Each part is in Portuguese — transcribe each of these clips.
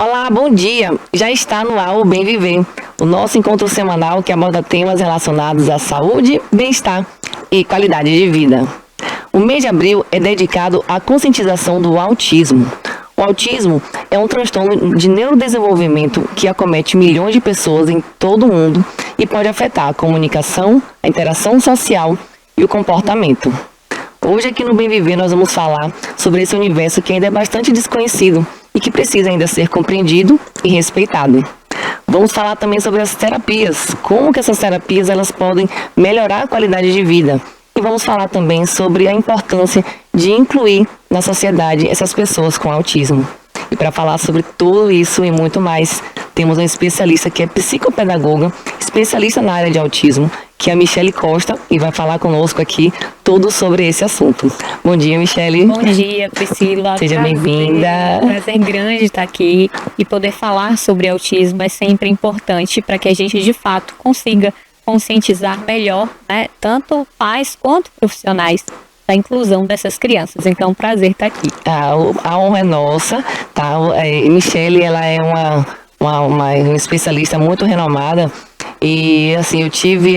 Olá, bom dia! Já está no ar o Bem Viver, o nosso encontro semanal que aborda temas relacionados à saúde, bem-estar e qualidade de vida. O mês de abril é dedicado à conscientização do autismo. O autismo é um transtorno de neurodesenvolvimento que acomete milhões de pessoas em todo o mundo e pode afetar a comunicação, a interação social e o comportamento. Hoje aqui no Bem Viver nós vamos falar sobre esse universo que ainda é bastante desconhecido e que precisa ainda ser compreendido e respeitado. Vamos falar também sobre as terapias, como que essas terapias elas podem melhorar a qualidade de vida. E vamos falar também sobre a importância de incluir na sociedade essas pessoas com autismo. E para falar sobre tudo isso e muito mais, temos uma especialista que é psicopedagoga, especialista na área de autismo, que é a Michele Costa, e vai falar conosco aqui tudo sobre esse assunto. Bom dia, Michele. Bom dia, Priscila. Seja bem-vinda. Prazer grande estar aqui e poder falar sobre autismo é sempre importante para que a gente, de fato, consiga conscientizar melhor, né, tanto pais quanto profissionais da inclusão dessas crianças. Então, é um prazer estar aqui. A honra é nossa, tá? Michele, ela é uma especialista muito renomada e, assim, eu tive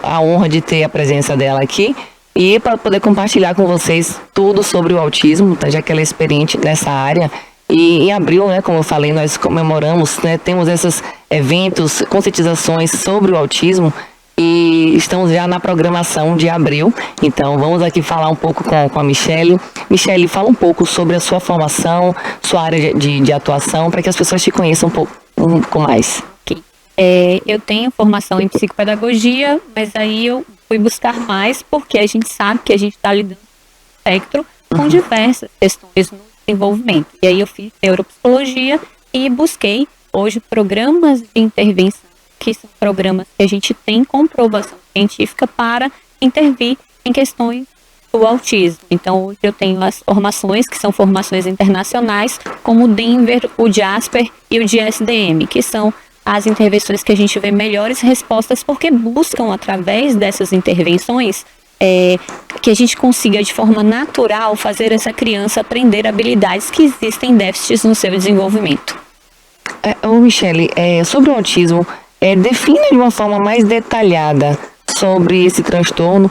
a honra de ter a presença dela aqui e para poder compartilhar com vocês tudo sobre o autismo, tá? Já que ela é experiente nessa área. E em abril, né, como eu falei, nós comemoramos, né, temos esses eventos, conscientizações sobre o autismo e estamos já na programação de abril. Então vamos aqui falar um pouco com a Michele. Michele, fala um pouco sobre a sua formação, sua área de atuação, para que as pessoas te conheçam um pouco mais. Okay. Eu tenho formação em psicopedagogia, mas aí eu fui buscar mais porque a gente sabe que a gente está lidando com o espectro com diversas questões no desenvolvimento. E aí eu fiz neuropsicologia e busquei hoje programas de intervenção, que são programas que a gente tem comprovação científica para intervir em questões do autismo. Então hoje eu tenho as formações que são formações internacionais, como o Denver, o Jasper e o DSDM, que são as intervenções que a gente vê melhores respostas porque buscam através dessas intervenções que a gente consiga de forma natural fazer essa criança aprender habilidades que existem déficits no seu desenvolvimento. Michele, sobre o autismo, defina de uma forma mais detalhada sobre esse transtorno.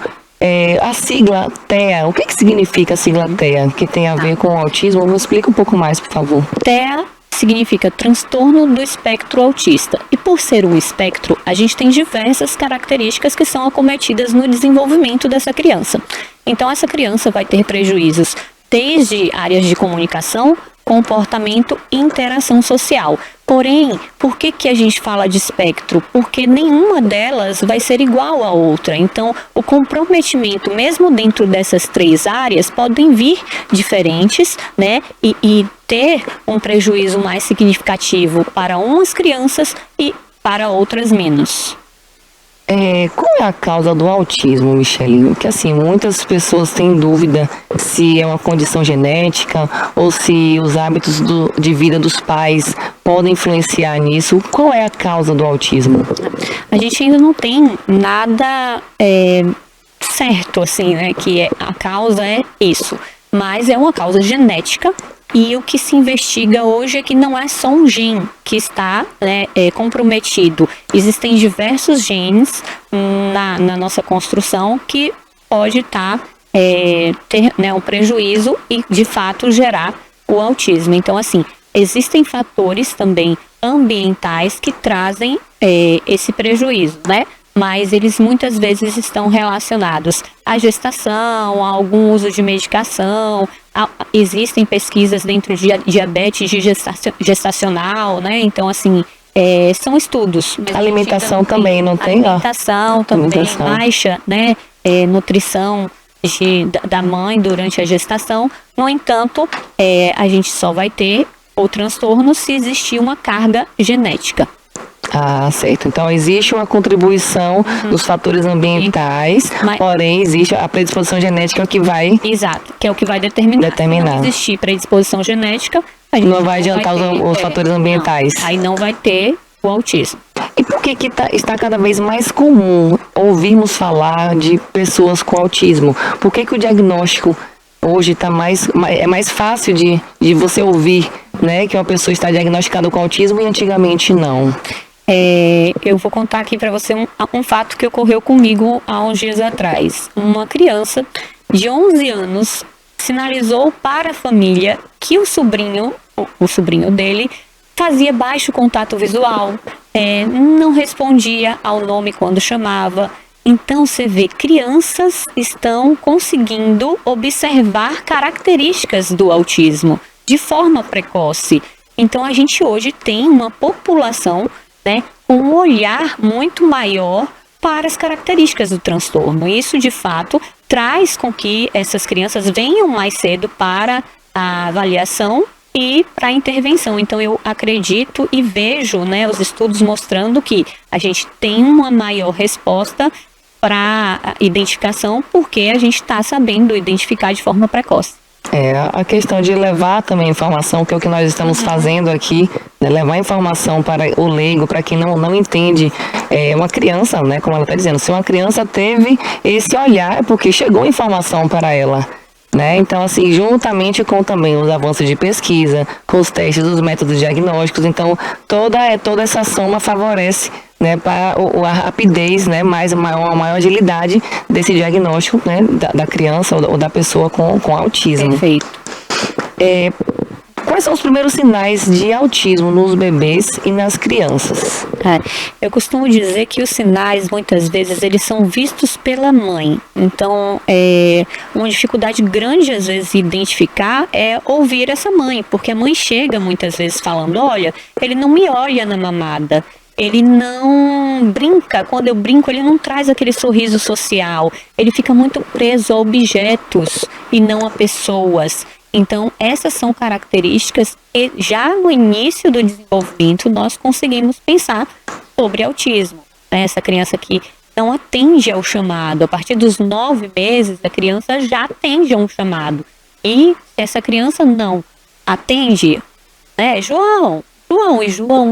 A sigla TEA, o que significa a sigla TEA, que tem a ver com o autismo? Me explica um pouco mais, por favor. TEA significa transtorno do espectro autista. E por ser um espectro, a gente tem diversas características que são acometidas no desenvolvimento dessa criança. Então essa criança vai ter prejuízos desde áreas de comunicação, comportamento e interação social. Porém, por que a gente fala de espectro? Porque nenhuma delas vai ser igual à outra. Então, o comprometimento, mesmo dentro dessas três áreas, podem vir diferentes, né? E ter um prejuízo mais significativo para umas crianças e para outras menos. Qual é a causa do autismo, Michele? Porque assim, muitas pessoas têm dúvida se é uma condição genética ou se os hábitos de vida dos pais podem influenciar nisso. Qual é a causa do autismo? A gente ainda não tem nada certo, assim, né? Que a causa é isso. Mas é uma causa genética. E o que se investiga hoje é que não é só um gene que está comprometido. Existem diversos genes na nossa construção que pode ter, né, um prejuízo e, de fato, gerar o autismo. Então, assim, existem fatores também ambientais que trazem esse prejuízo, né? Mas eles muitas vezes estão relacionados à gestação, a algum uso de medicação. Existem pesquisas dentro de diabetes gestacional, né? Então, assim, são estudos. Alimentação também, não tem? Alimentação também, baixa, né? Nutrição da mãe durante a gestação. No entanto, a gente só vai ter o transtorno se existir uma carga genética. Certo. Então, existe uma contribuição dos fatores ambientais, porém, existe a predisposição genética que vai... Exato, que é o que vai determinar. Se não existir predisposição genética, a gente não vai adiantar os fatores ambientais. Aí não vai ter o autismo. E por que está cada vez mais comum ouvirmos falar de pessoas com autismo? Por que o diagnóstico hoje é mais fácil de você ouvir né, que uma pessoa está diagnosticada com autismo e antigamente não? Eu vou contar aqui para você um fato que ocorreu comigo há uns dias atrás. Uma criança de 11 anos sinalizou para a família que o sobrinho dele fazia baixo contato visual, não respondia ao nome quando chamava. Então você vê, crianças estão conseguindo observar características do autismo de forma precoce. Então a gente hoje tem uma população, né, com um olhar muito maior para as características do transtorno. Isso, de fato, traz com que essas crianças venham mais cedo para a avaliação e para a intervenção. Então, eu acredito e vejo, né, os estudos mostrando que a gente tem uma maior resposta para a identificação, porque a gente está sabendo identificar de forma precoce. A questão de levar também informação, que é o que nós estamos fazendo aqui, né, levar informação para o leigo, para quem não entende, uma criança, né, como ela está dizendo, se uma criança teve esse olhar, é porque chegou informação para ela, né? Então, assim, juntamente com também os avanços de pesquisa, com os testes, os métodos diagnósticos, então toda essa soma favorece, né, para a rapidez, né, uma maior agilidade desse diagnóstico, né, da criança ou da pessoa com autismo. Perfeito. Quais são os primeiros sinais de autismo nos bebês e nas crianças? Eu costumo dizer que os sinais, muitas vezes, eles são vistos pela mãe. Então, uma dificuldade grande, às vezes, de identificar é ouvir essa mãe, porque a mãe chega, muitas vezes, falando, olha, ele não me olha na mamada, ele não brinca, quando eu brinco, ele não traz aquele sorriso social, ele fica muito preso a objetos e não a pessoas. Então, essas são características que já no início do desenvolvimento nós conseguimos pensar sobre autismo. Essa criança que não atende ao chamado, a partir dos 9 meses a criança já atende a um chamado. E essa criança não atende, né, João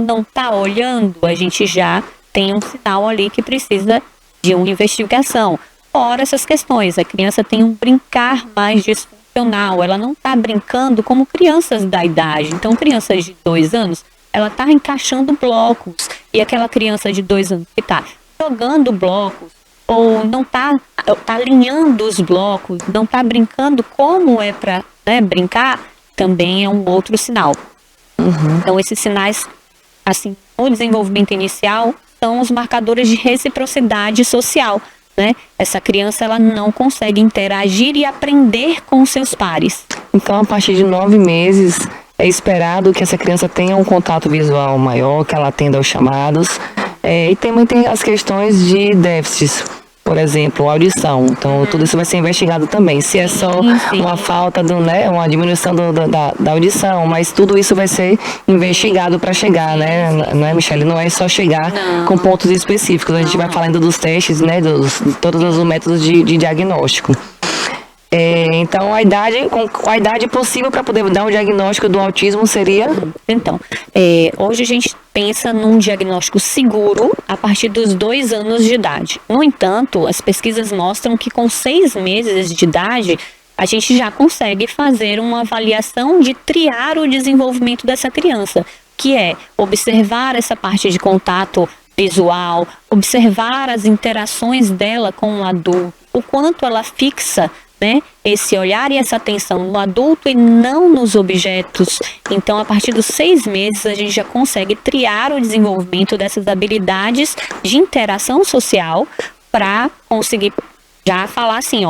não está olhando, a gente já tem um sinal ali que precisa de uma investigação. Fora essas questões, a criança tem um brincar mais disfuncional, ela não está brincando como crianças da idade. Então, crianças de 2 anos, ela está encaixando blocos. E aquela criança de 2 anos que está jogando blocos, ou não está alinhando os blocos, não está brincando como é para, né, brincar, também é um outro sinal. Então, esses sinais, assim, no desenvolvimento inicial, são os marcadores de reciprocidade social, né? Essa criança, ela não consegue interagir e aprender com seus pares. Então, a partir de 9 meses, é esperado que essa criança tenha um contato visual maior, que ela atenda aos chamados. E também tem as questões de déficits, por exemplo, audição. Então, tudo isso vai ser investigado também. Se é só uma falta, uma diminuição da audição, mas tudo isso vai ser investigado para chegar, né? Não é, Michele? Não é só chegar com pontos específicos. A gente vai falando dos testes, né? De todos os métodos de diagnóstico. Então, a idade possível para poder dar um diagnóstico do autismo seria? Então, hoje a gente pensa num diagnóstico seguro a partir dos 2 anos de idade. No entanto, as pesquisas mostram que com 6 meses de idade, a gente já consegue fazer uma avaliação de triar o desenvolvimento dessa criança, que é observar essa parte de contato visual, observar as interações dela com o adulto, o quanto ela fixa, né, esse olhar e essa atenção no adulto e não nos objetos. Então, a partir dos 6 meses, a gente já consegue triar o desenvolvimento dessas habilidades de interação social para conseguir já falar assim,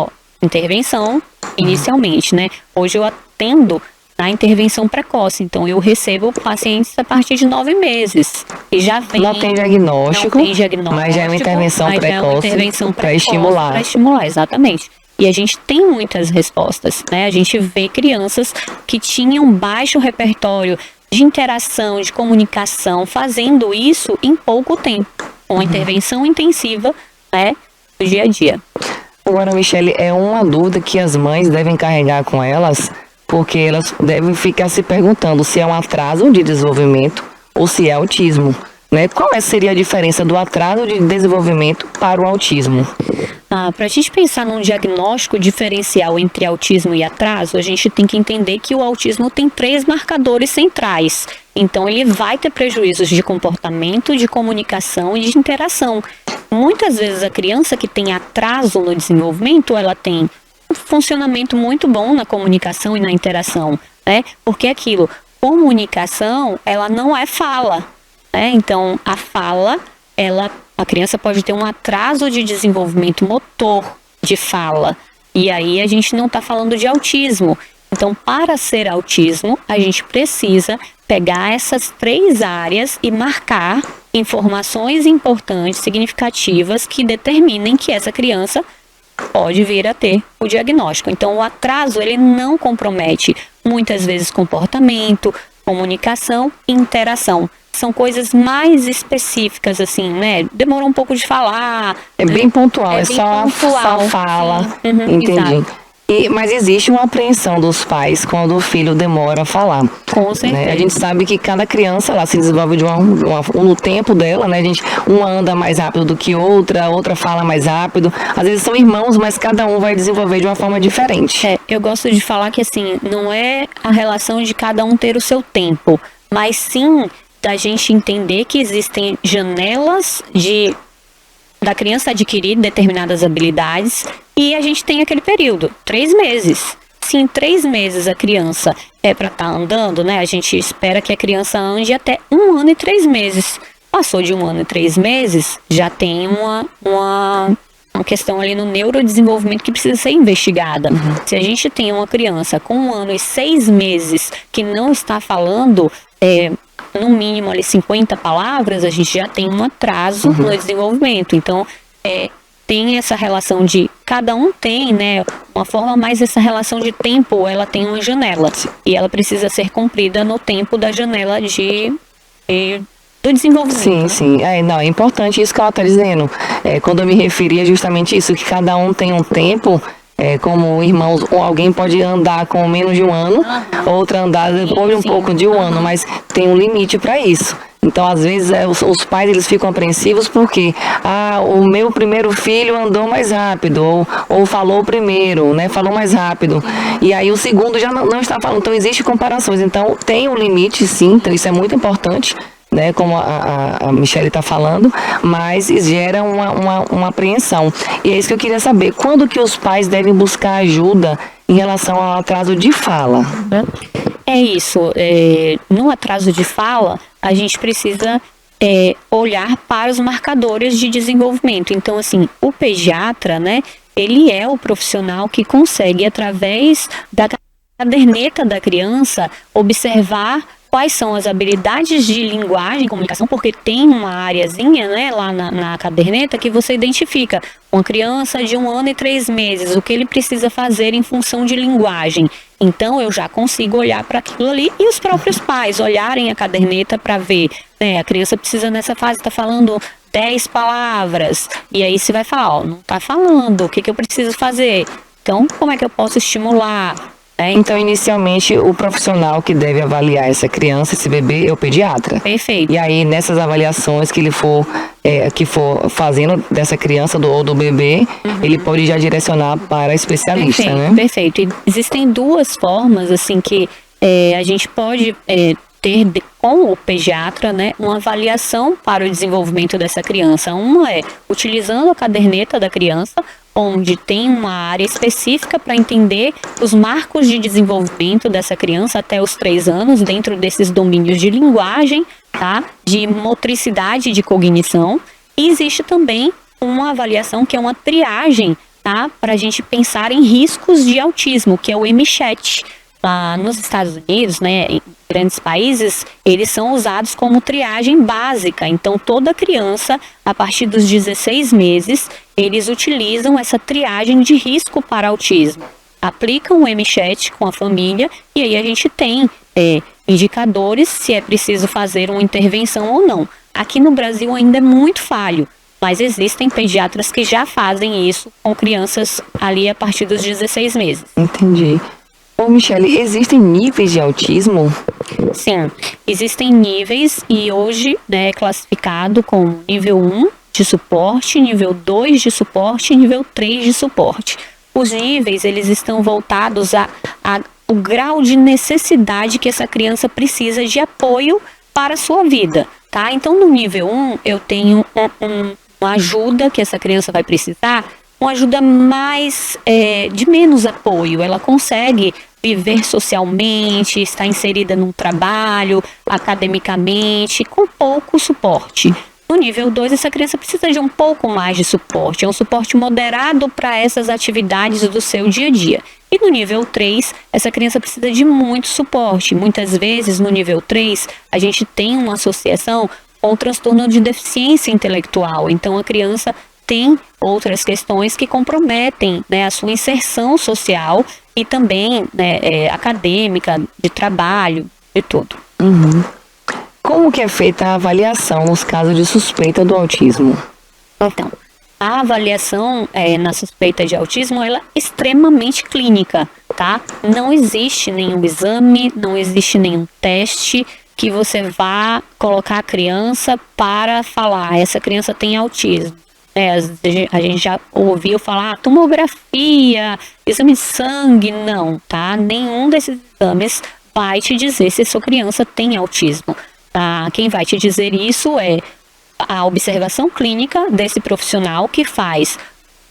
intervenção inicialmente, né? Hoje eu atendo na intervenção precoce, então eu recebo pacientes a partir de 9 meses. E já vem... Não tem diagnóstico, mas já é uma intervenção precoce para estimular. Para estimular, exatamente. E a gente tem muitas respostas, né? A gente vê crianças que tinham baixo repertório de interação, de comunicação, fazendo isso em pouco tempo, com a intervenção intensiva, né, do dia a dia. Agora, Michele, é uma dúvida que as mães devem carregar com elas, porque elas devem ficar se perguntando se é um atraso de desenvolvimento ou se é autismo. né? Qual seria a diferença do atraso de desenvolvimento para o autismo? Para a gente pensar num diagnóstico diferencial entre autismo e atraso, a gente tem que entender que o autismo tem 3 marcadores centrais. Então, ele vai ter prejuízos de comportamento, de comunicação e de interação. Muitas vezes, a criança que tem atraso no desenvolvimento, ela tem um funcionamento muito bom na comunicação e na interação, né? Porque comunicação, ela não é fala, né? Então, a fala, a criança pode ter um atraso de desenvolvimento motor de fala. E aí a gente não está falando de autismo. Então, para ser autismo, a gente precisa pegar essas 3 áreas e marcar informações importantes, significativas, que determinem que essa criança pode vir a ter o diagnóstico. Então, o atraso, ele não compromete, muitas vezes, comportamento, comunicação e interação. São coisas mais específicas, assim, né? Demora um pouco de falar. É bem pontual, é só fala. Entendi. Exato. Mas existe uma apreensão dos pais quando o filho demora a falar. Com certeza. Né? A gente sabe que cada criança ela se desenvolve no tempo dela, né? Uma anda mais rápido do que outra fala mais rápido. Às vezes são irmãos, mas cada um vai desenvolver de uma forma diferente. Eu gosto de falar que, assim, não é a relação de cada um ter o seu tempo, mas sim da gente entender que existem janelas da criança adquirir determinadas habilidades, e a gente tem aquele período, 3 meses. Se em 3 meses a criança é para estar andando, né? A gente espera que a criança ande até 1 ano e 3 meses. Passou de 1 ano e 3 meses, já tem uma questão ali no neurodesenvolvimento que precisa ser investigada. Se a gente tem uma criança com 1 ano e 6 meses que não está falando no mínimo ali 50 palavras, a gente já tem um atraso no desenvolvimento. Então, tem essa relação de cada um tem, né, uma forma, mais essa relação de tempo, ela tem uma janela e ela precisa ser cumprida no tempo da janela do desenvolvimento. Sim, né? sim. É importante isso que ela está dizendo. Quando eu me referi a justamente isso, que cada um tem um tempo. Como irmãos, ou alguém pode andar com menos de 1 ano, outra andar depois de um pouco de 1 ano, mas tem um limite para isso. Então, às vezes, os pais eles ficam apreensivos porque o meu primeiro filho andou mais rápido, ou falou primeiro, né? Falou mais rápido. E aí o segundo já não está falando. Então, existem comparações. Então, tem um limite, sim. Então, isso é muito importante, né, como a Michele está falando, mas gera uma apreensão. E é isso que eu queria saber. Quando que os pais devem buscar ajuda em relação ao atraso de fala? É isso. No atraso de fala, a gente precisa olhar para os marcadores de desenvolvimento. Então, assim, o pediatra, né, ele é o profissional que consegue, através da caderneta da criança, observar quais são as habilidades de linguagem e comunicação, porque tem uma areazinha, né, lá na caderneta que você identifica uma criança de 1 ano e 3 meses, o que ele precisa fazer em função de linguagem. Então, eu já consigo olhar para aquilo ali, e os próprios pais olharem a caderneta para ver, né, a criança precisa nessa fase estar falando 10 palavras, e aí você vai falar, não está falando, o que eu preciso fazer? Então, como é que eu posso estimular? Então, inicialmente, o profissional que deve avaliar essa criança, esse bebê, é o pediatra. Perfeito. E aí, nessas avaliações que ele for fazendo dessa criança ou do bebê, ele pode já direcionar para especialista, perfeito, né? Perfeito. E existem 2 formas, assim, que a gente pode ter com o pediatra, né, uma avaliação para o desenvolvimento dessa criança. Uma é utilizando a caderneta da criança, onde tem uma área específica para entender os marcos de desenvolvimento dessa criança até os 3 anos, dentro desses domínios de linguagem, tá? De motricidade e de cognição. E existe também uma avaliação que é uma triagem, tá? Para a gente pensar em riscos de autismo, que é o MCHAT. Lá nos Estados Unidos, né, em grandes países, eles são usados como triagem básica. Então, toda criança, a partir dos 16 meses, eles utilizam essa triagem de risco para autismo. Aplicam o MCHAT com a família, e aí a gente tem indicadores se é preciso fazer uma intervenção ou não. Aqui no Brasil ainda é muito falho, mas existem pediatras que já fazem isso com crianças ali a partir dos 16 meses. Entendi. Ô, Michele, existem níveis de autismo? Sim, existem níveis e hoje, né, é classificado como nível 1 de suporte, nível 2 de suporte e nível 3 de suporte. Os níveis, eles estão voltados o grau de necessidade que essa criança precisa de apoio para a sua vida, tá? Então, no nível 1, eu tenho uma ajuda que essa criança vai precisar, uma ajuda mais, de menos apoio. Ela consegue viver socialmente, estar inserida num trabalho, academicamente, com pouco suporte. No nível 2, essa criança precisa de um pouco mais de suporte, é um suporte moderado para essas atividades do seu dia a dia. E no nível 3, essa criança precisa de muito suporte. Muitas vezes, no nível 3, a gente tem uma associação com o transtorno de deficiência intelectual. Então, a criança tem outras questões que comprometem, né, a sua inserção social e também, né, acadêmica, de trabalho, de tudo. Uhum. Como que é feita a avaliação nos casos de suspeita do autismo? Então, a avaliação na suspeita de autismo, ela é extremamente clínica, tá? Não existe nenhum exame, não existe nenhum teste que você vá colocar a criança para falar, essa criança tem autismo. A gente já ouviu falar tomografia, exame de sangue, não, tá? Nenhum desses exames vai te dizer se a sua criança tem autismo. Tá? Quem vai te dizer isso é a observação clínica desse profissional que faz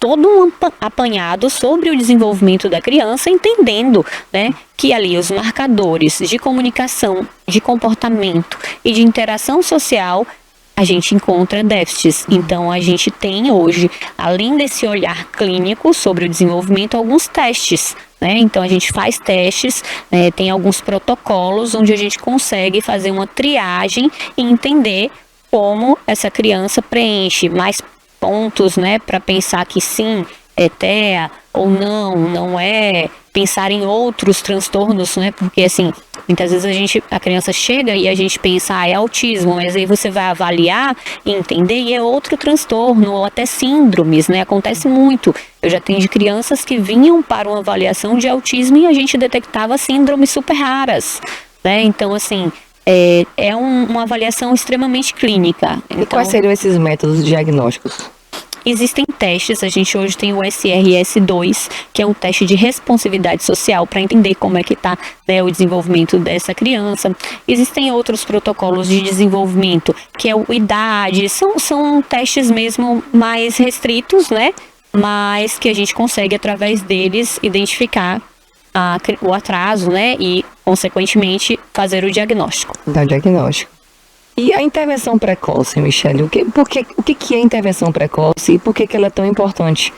todo um apanhado sobre o desenvolvimento da criança, entendendo, né, que ali os marcadores de comunicação, de comportamento e de interação social, a gente encontra déficits. Então, a gente tem hoje, além desse olhar clínico sobre o desenvolvimento, alguns testes, né? Então, a gente faz testes, né? Tem alguns protocolos onde a gente consegue fazer uma triagem e entender como essa criança preenche mais pontos, né? Para pensar que sim, é TEA ou não é, pensar em outros transtornos, né? Porque assim, muitas vezes a criança chega e a gente pensa, é autismo, mas aí você vai avaliar e entender e é outro transtorno, ou até síndromes, né? Acontece muito. Eu já atendi crianças que vinham para uma avaliação de autismo e a gente detectava síndromes super raras, né? Então, assim, uma avaliação extremamente clínica. E quais seriam esses métodos diagnósticos? Existem testes, a gente hoje tem o SRS-2, que é um teste de responsividade social para entender como é que está, né, o desenvolvimento dessa criança. Existem outros protocolos de desenvolvimento, que é o IDAD, são testes mesmo mais restritos, né, mas que a gente consegue através deles identificar o atraso, né, e consequentemente fazer o diagnóstico. Dar o diagnóstico. E a intervenção precoce, Michele, o que é intervenção precoce e por que ela é tão importante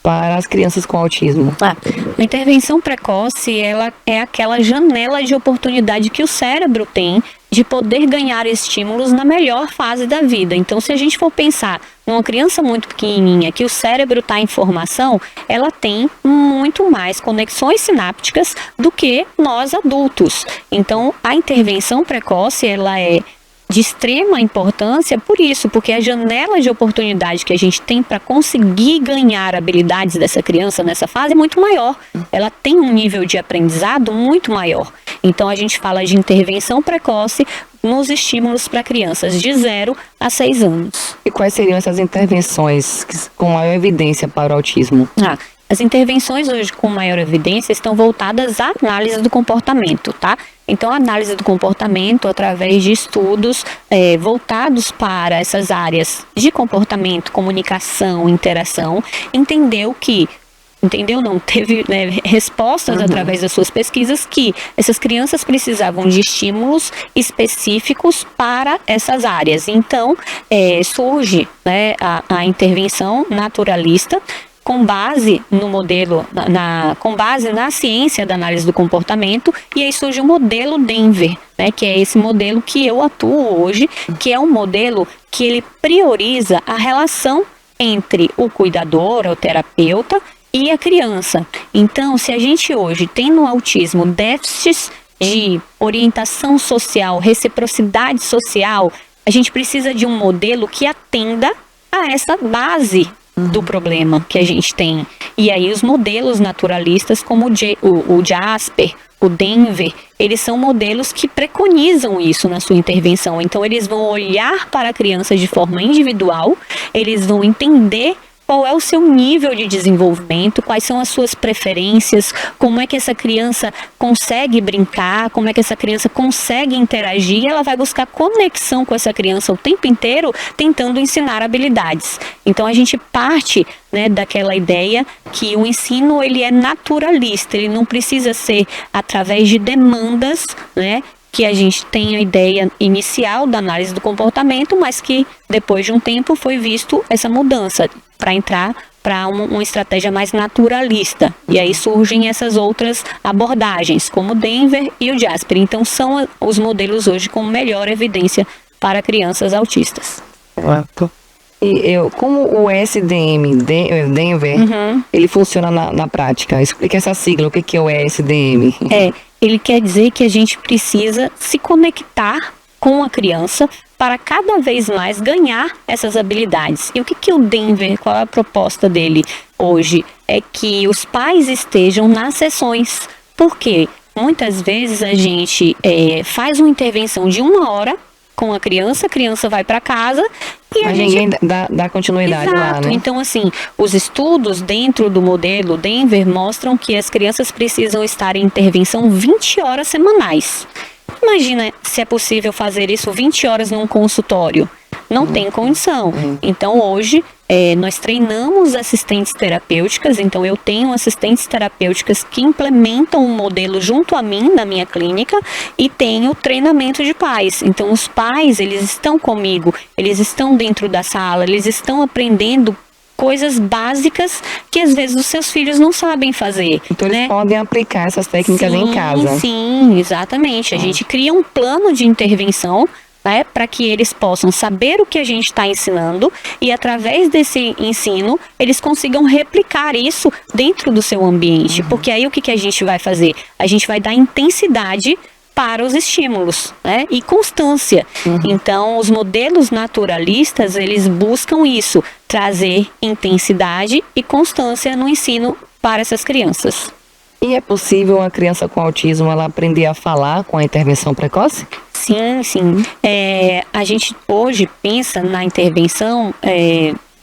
para as crianças com autismo? A intervenção precoce, ela é aquela janela de oportunidade que o cérebro tem de poder ganhar estímulos na melhor fase da vida. Então, se a gente for pensar numa criança muito pequenininha, que o cérebro está em formação, ela tem muito mais conexões sinápticas do que nós adultos. Então, a intervenção precoce, ela é de extrema importância por isso, porque a janela de oportunidade que a gente tem para conseguir ganhar habilidades dessa criança nessa fase é muito maior. Ela tem um nível de aprendizado muito maior. Então, a gente fala de intervenção precoce nos estímulos para crianças de 0 a 6 anos. E quais seriam essas intervenções com maior evidência para o autismo? As intervenções hoje com maior evidência estão voltadas à análise do comportamento, tá? Então, a análise do comportamento através de estudos voltados para essas áreas de comportamento, comunicação, interação, teve, né, respostas através das suas pesquisas que essas crianças precisavam de estímulos específicos para essas áreas. Então, surge, né, a intervenção naturalista, com base no modelo, com base na ciência da análise do comportamento, e aí surge o modelo Denver, né, que é esse modelo que eu atuo hoje, que é um modelo que ele prioriza a relação entre o cuidador, o terapeuta, e a criança. Então, se a gente hoje tem no autismo déficits de orientação social, reciprocidade social, a gente precisa de um modelo que atenda a essa base do problema que a gente tem. E aí os modelos naturalistas como o Jasper, o Denver, eles são modelos que preconizam isso na sua intervenção. Então eles vão olhar para a criança de forma individual, eles vão entender qual é o seu nível de desenvolvimento, quais são as suas preferências, como é que essa criança consegue brincar, como é que essa criança consegue interagir, e ela vai buscar conexão com essa criança o tempo inteiro, tentando ensinar habilidades. Então a gente parte, né, daquela ideia que o ensino ele é naturalista, ele não precisa ser através de demandas, né, que a gente tem a ideia inicial da análise do comportamento, mas que depois de um tempo foi visto essa mudança para entrar para uma estratégia mais naturalista. E aí surgem essas outras abordagens, como o Denver e o Jasper. Então são os modelos hoje com melhor evidência para crianças autistas. E como o SDM, Denver, ele funciona na prática? Explica essa sigla, o que é o SDM? Ele quer dizer que a gente precisa se conectar com a criança para cada vez mais ganhar essas habilidades. E o que o Denver, qual é a proposta dele hoje? É que os pais estejam nas sessões. Por quê? Muitas vezes a gente faz uma intervenção de 1 hora com a criança vai para casa e mas ninguém dá continuidade. Exato. Lá, né? Então, assim, os estudos dentro do modelo Denver mostram que as crianças precisam estar em intervenção 20 horas semanais. Imagina se é possível fazer isso 20 horas num consultório. Não tem condição. Então, hoje, nós treinamos assistentes terapêuticas. Então, eu tenho assistentes terapêuticas que implementam um modelo junto a mim, na minha clínica, e tenho treinamento de pais. Então, os pais, eles estão comigo, eles estão dentro da sala, eles estão aprendendo coisas básicas que às vezes os seus filhos não sabem fazer. Então né? Eles podem aplicar essas técnicas em casa. Sim, exatamente. A gente cria um plano de intervenção, né, para que eles possam saber o que a gente está ensinando e através desse ensino eles consigam replicar isso dentro do seu ambiente. Porque aí o que a gente vai fazer? A gente vai dar intensidade para os estímulos, né? E constância. Então, os modelos naturalistas, eles buscam isso, trazer intensidade e constância no ensino para essas crianças. E é possível uma criança com autismo ela aprender a falar com a intervenção precoce? Sim. A gente hoje pensa na intervenção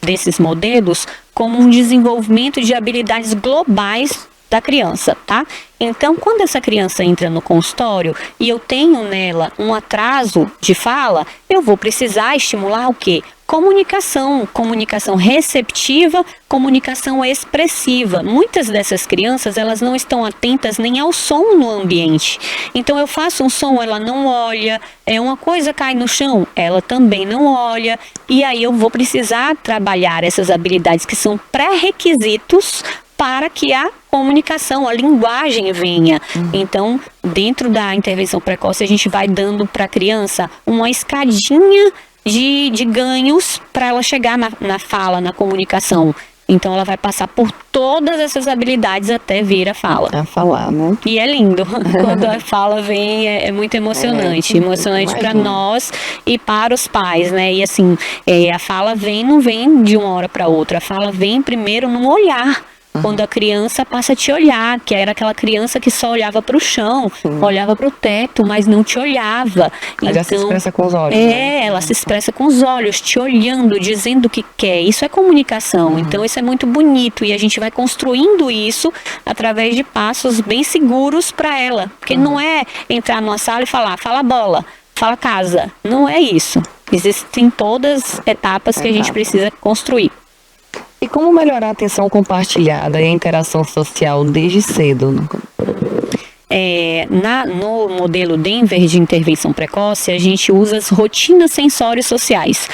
desses modelos como um desenvolvimento de habilidades globais da criança, tá? Então, quando essa criança entra no consultório e eu tenho nela um atraso de fala, eu vou precisar estimular o quê? Comunicação receptiva, comunicação expressiva. Muitas dessas crianças, elas não estão atentas nem ao som no ambiente. Então, eu faço um som, ela não olha, uma coisa cai no chão, ela também não olha, e aí eu vou precisar trabalhar essas habilidades que são pré-requisitos para que a comunicação, a linguagem venha. Então, dentro da intervenção precoce, a gente vai dando para a criança uma escadinha de ganhos para ela chegar na fala, na comunicação. Então, ela vai passar por todas essas habilidades até vir a fala. A falar, né? E é lindo. Quando a fala vem, é muito emocionante. Emocionante para nós e para os pais, né? E assim, a fala não vem de uma hora para outra. A fala vem primeiro no olhar. Quando a criança passa a te olhar, que era aquela criança que só olhava para o chão, olhava para o teto, mas não te olhava. Ela já se expressa com os olhos. Né? Ela se expressa com os olhos, te olhando, dizendo o que quer. Isso é comunicação. Então, isso é muito bonito. E a gente vai construindo isso através de passos bem seguros para ela. Porque não é entrar numa sala e falar, fala bola, fala casa. Não é isso. Existem todas as etapas que a gente precisa construir. E como melhorar a atenção compartilhada e a interação social desde cedo? No modelo Denver de intervenção precoce, a gente usa as rotinas sensório-sociais.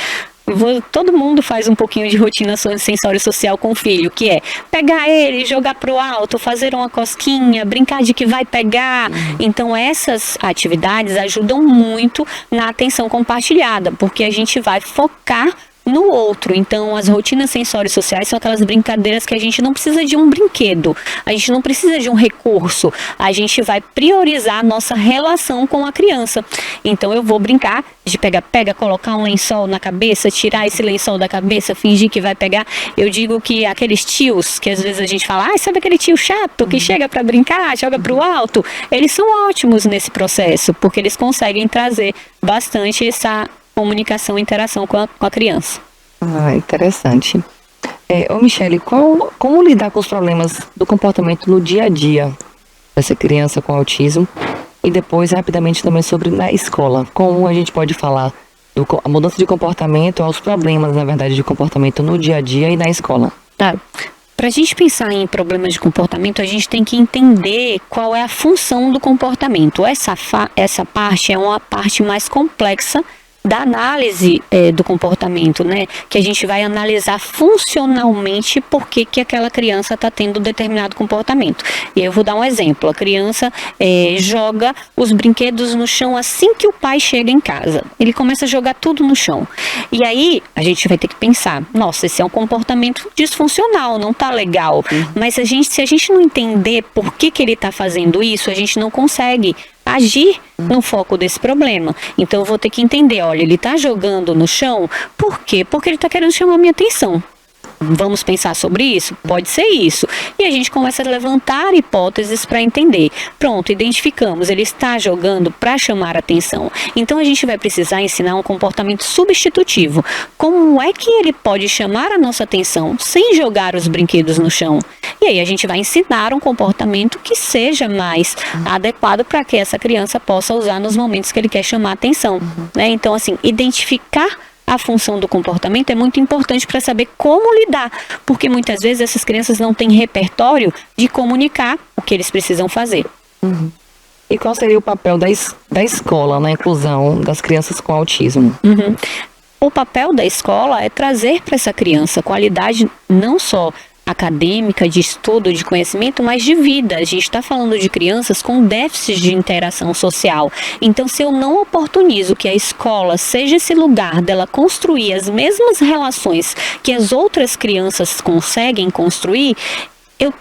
Todo mundo faz um pouquinho de rotina sensório-social com o filho, que é pegar ele, jogar pro alto, fazer uma cosquinha, brincar de que vai pegar. Então, essas atividades ajudam muito na atenção compartilhada, porque a gente vai focar no outro. Então, as rotinas sensório-sociais são aquelas brincadeiras que a gente não precisa de um brinquedo, a gente não precisa de um recurso, a gente vai priorizar a nossa relação com a criança. Então, eu vou brincar de pega-pega, colocar um lençol na cabeça, tirar esse lençol da cabeça, fingir que vai pegar. Eu digo que aqueles tios, que às vezes a gente fala, sabe aquele tio chato que chega para brincar, joga pro alto? Eles são ótimos nesse processo, porque eles conseguem trazer bastante essa comunicação e interação com a criança. Interessante. Michele, como lidar com os problemas do comportamento no dia a dia dessa criança com autismo? E depois, rapidamente, também sobre na escola. Como a gente pode falar a mudança de comportamento aos problemas, na verdade, de comportamento no dia a dia e na escola? Para a gente pensar em problemas de comportamento, a gente tem que entender qual é a função do comportamento. Essa parte é uma parte mais complexa da análise do comportamento, né? Que a gente vai analisar funcionalmente por que aquela criança está tendo determinado comportamento. E eu vou dar um exemplo. A criança joga os brinquedos no chão assim que o pai chega em casa. Ele começa a jogar tudo no chão. E aí, a gente vai ter que pensar, nossa, esse é um comportamento disfuncional, não tá legal. Mas se a gente não entender por que ele está fazendo isso, a gente não consegue agir no foco desse problema. Então eu vou ter que entender, olha, ele está jogando no chão, por quê? Porque ele está querendo chamar a minha atenção. Vamos pensar sobre isso? Pode ser isso. E a gente começa a levantar hipóteses para entender. Pronto, identificamos, ele está jogando para chamar a atenção. Então a gente vai precisar ensinar um comportamento substitutivo. Como é que ele pode chamar a nossa atenção sem jogar os brinquedos no chão? E aí a gente vai ensinar um comportamento que seja mais adequado para que essa criança possa usar nos momentos que ele quer chamar a atenção. Né? Então, assim, identificar a função do comportamento é muito importante para saber como lidar, porque muitas vezes essas crianças não têm repertório de comunicar o que eles precisam fazer. E qual seria o papel da escola na inclusão das crianças com autismo? O papel da escola é trazer para essa criança qualidade não só acadêmica, de estudo, de conhecimento, mas de vida. A gente está falando de crianças com déficit de interação social. Então, se eu não oportunizo que a escola seja esse lugar dela construir as mesmas relações que as outras crianças conseguem construir, eu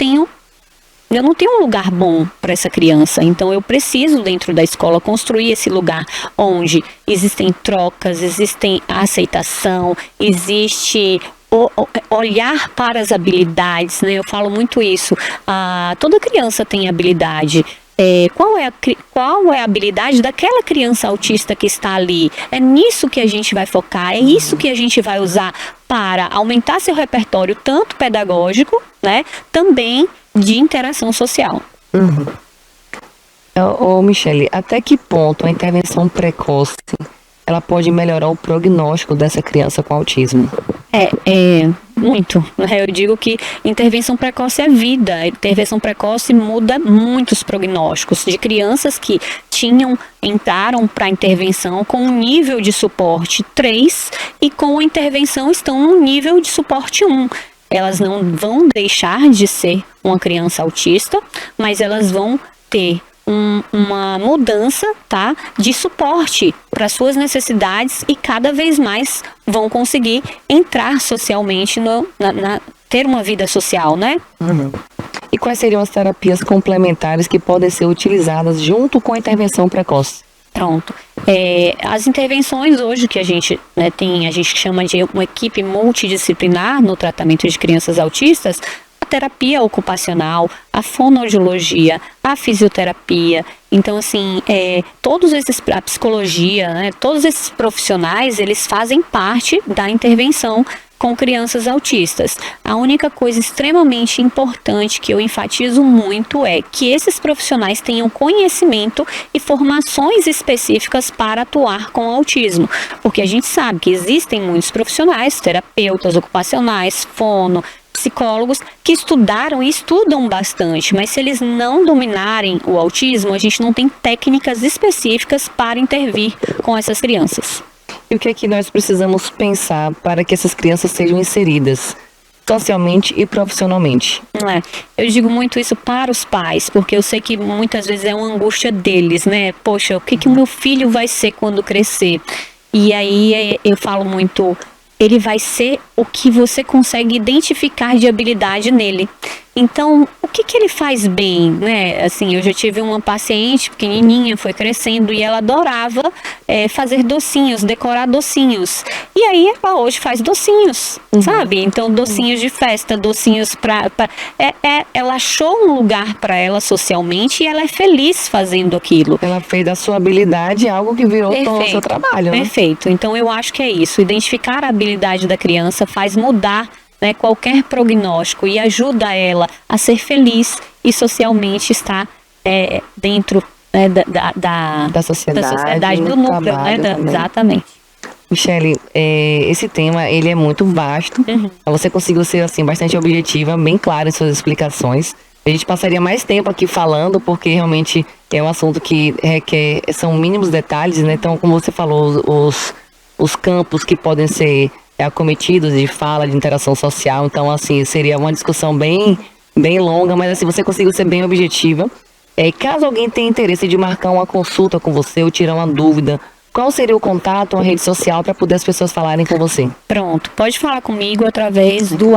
não tenho um lugar bom para essa criança. Então, eu preciso, dentro da escola, construir esse lugar onde existem trocas, existem aceitação, existe olhar para as habilidades, né? Eu falo muito isso. Toda criança tem habilidade. Qual é a habilidade daquela criança autista que está ali? É nisso que a gente vai focar, é isso que a gente vai usar para aumentar seu repertório, tanto pedagógico, né? Também de interação social. Michele, até que ponto a intervenção precoce ela pode melhorar o prognóstico dessa criança com autismo? Muito. Eu digo que intervenção precoce é vida. A intervenção precoce muda muitos prognósticos de crianças que entraram para a intervenção com um nível de suporte 3 e com a intervenção estão no nível de suporte 1. Elas não vão deixar de ser uma criança autista, mas elas vão ter uma mudança, tá, de suporte para suas necessidades e cada vez mais vão conseguir entrar socialmente, ter uma vida social, né? E quais seriam as terapias complementares que podem ser utilizadas junto com a intervenção precoce? Pronto. As intervenções hoje que a gente tem, a gente chama de uma equipe multidisciplinar no tratamento de crianças autistas, terapia ocupacional, a fonoaudiologia, a fisioterapia. Então, assim, a psicologia, né, todos esses profissionais, eles fazem parte da intervenção com crianças autistas. A única coisa extremamente importante que eu enfatizo muito é que esses profissionais tenham conhecimento e formações específicas para atuar com autismo, porque a gente sabe que existem muitos profissionais, terapeutas ocupacionais, psicólogos que estudaram e estudam bastante, mas se eles não dominarem o autismo, a gente não tem técnicas específicas para intervir com essas crianças. E o que é que nós precisamos pensar para que essas crianças sejam inseridas socialmente e profissionalmente? Eu digo muito isso para os pais, porque eu sei que muitas vezes é uma angústia deles, né? Poxa, o que o meu filho vai ser quando crescer? E aí eu falo muito, ele vai ser o que você consegue identificar de habilidade nele. Então, o que ele faz bem, né? Assim, eu já tive uma paciente pequenininha, foi crescendo e ela adorava fazer docinhos, decorar docinhos. E aí ela hoje faz docinhos, sabe? Então, docinhos de festa, docinhos ela achou um lugar para ela socialmente e ela é feliz fazendo aquilo. Ela fez da sua habilidade algo que virou todo o seu trabalho, né? Perfeito. Então, eu acho que é isso. Identificar a habilidade da criança faz mudar, né, qualquer prognóstico e ajuda ela a ser feliz e socialmente estar dentro, né, Da sociedade, do no núcleo, trabalho também. exatamente. Michele, esse tema ele é muito vasto. Você conseguiu ser assim bastante objetiva, bem clara em suas explicações. A gente passaria mais tempo aqui falando, porque realmente é um assunto que requer, são mínimos detalhes, né? Então, como você falou, os campos que podem ser acometidos de fala, de interação social. Então, assim, seria uma discussão bem longa, mas assim, você conseguiu ser bem objetiva. Caso alguém tenha interesse de marcar uma consulta com você ou tirar uma dúvida, qual seria o contato, uma rede social para poder as pessoas falarem com você? Pronto, pode falar comigo através do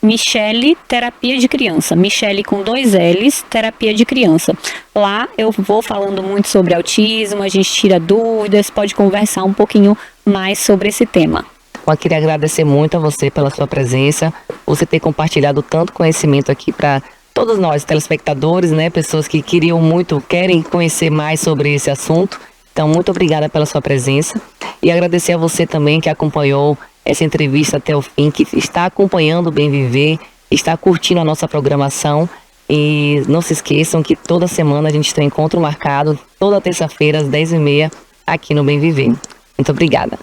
@Michele Terapia de Criança. Michele com 2 L's, Terapia de Criança. Lá eu vou falando muito sobre autismo, a gente tira dúvidas, pode conversar um pouquinho mais sobre esse tema. Eu queria agradecer muito a você pela sua presença, você ter compartilhado tanto conhecimento aqui para todos nós, telespectadores, né? Pessoas que querem conhecer mais sobre esse assunto. Então, muito obrigada pela sua presença. E agradecer a você também que acompanhou essa entrevista até o fim, que está acompanhando o Bem Viver, está curtindo a nossa programação. E não se esqueçam que toda semana a gente tem encontro marcado, toda terça-feira às 10h30, aqui no Bem Viver. Muito obrigada.